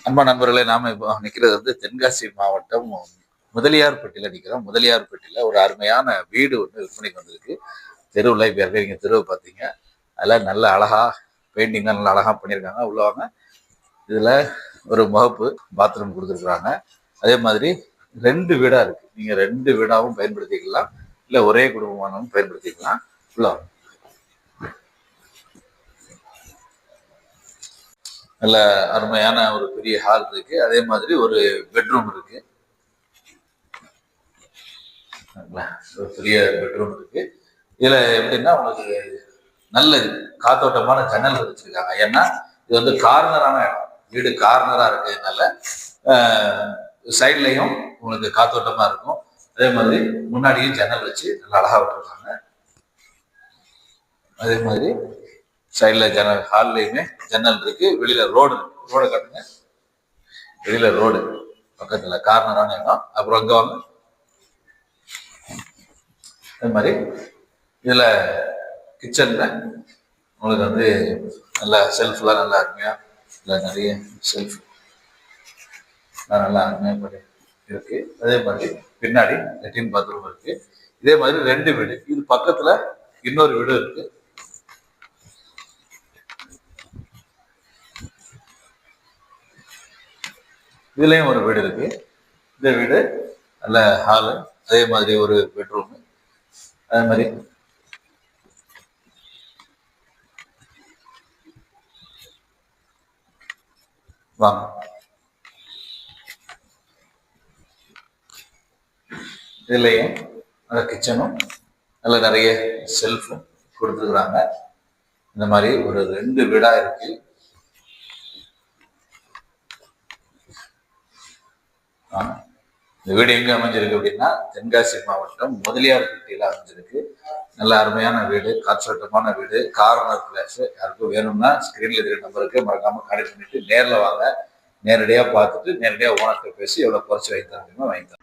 அன்பா நண்பர்களே, நாம இப்போ நிக்கிறது தென்காசி மாவட்டம் முதலியார்பட்டியில நிக்கிறோம். முதலியார்பட்டியில ஒரு அருமையான வீடு ஒன்று விற்பனைக்கு வந்திருக்கு. தெருவுல இப்ப நீங்க தெருவை பார்த்தீங்க. அதெல்லாம் நல்ல அழகா பெயிண்டிங்லாம் நல்லா அழகா பண்ணியிருக்காங்க. உள்ள வாங்க. இதுல ஒரு முகப்பு பாத்ரூம் கொடுத்துருக்குறாங்க. அதே மாதிரி 2 வீடா இருக்கு. நீங்க 2 வீடாவும் பயன்படுத்திக்கலாம். இல்ல ஒரே குடும்பமானாலும் பயன்படுத்திக்கலாம். உள்ள வாங்க. நல்ல அருமையான ஒரு பெரிய ஹால் இருக்கு. அதே மாதிரி ஒரு பெட்ரூம் இருக்கு. ஒரு பெரிய பெட்ரூம் இருக்கு. இதுல எப்படின்னா உங்களுக்கு நல்ல காத்தோட்டமான ஜன்னல் வச்சிருக்காங்க. ஏன்னா இது கார்னரான இடம். வீடு கார்னரா இருக்கிறதுனால சைட்லையும் உங்களுக்கு காத்தோட்டமா இருக்கும். அதே மாதிரி முன்னாடியும் ஜன்னல் வச்சு நல்லா அழகா விட்டுருக்காங்க. அதே மாதிரி சைட்ல ஜன்னல், ஹால்லையுமே ஜன்னல் இருக்கு. வெளியில ரோடு இருக்கு. ரோடை காட்டுங்க. வெளியில ரோடு பக்கத்துல கார்னரான இடம். அப்புறம் அங்க வாங்க. அதே மாதிரி இதுல கிச்சன்ல உங்களுக்கு நல்லா செல்ஃப்லாம் நல்லா அருமையா இல்லை நிறைய செல்ஃப் நல்லா அருமையா இருக்கு. அதே மாதிரி பின்னாடி லெட்டின் பாத்ரூம் இருக்கு. இதே மாதிரி 2 வீடு. இது பக்கத்துல இன்னொரு வீடு இருக்கு. இதுலயும் ஒரு வீடு இருக்கு. இந்த வீடு நல்ல ஹாலு, அதே மாதிரி ஒரு பெட்ரூம், அதே மாதிரி வாங்க. இதுலயும் நல்ல கிச்சனும் நல்ல நிறைய செல்ஃபும் கொடுத்துருக்குறாங்க. இந்த மாதிரி ஒரு 2 வீடா இருக்கு. இந்த வீடு எங்க அமைஞ்சிருக்கு அப்படின்னா தென்காசி மாவட்டம் முதலியார்பட்டியில அமைஞ்சிருக்கு. நல்ல அருமையான வீடு, காற்றோட்டமான வீடு, கார்னர் பிளேஸ். யாருக்கும் வேணும்னா ஸ்கிரீன்ல இருக்கிற நம்பருக்கு மறக்காம கான்டெக்ட் பண்ணிட்டு நேரில் வாங்க. நேரடியாக பார்த்துட்டு நேரடியாக ஓனர்கிட்ட பேசி எவ்வளோ குறைச்சி வாங்கி தர முடியுமோ வாங்கி தரேன்.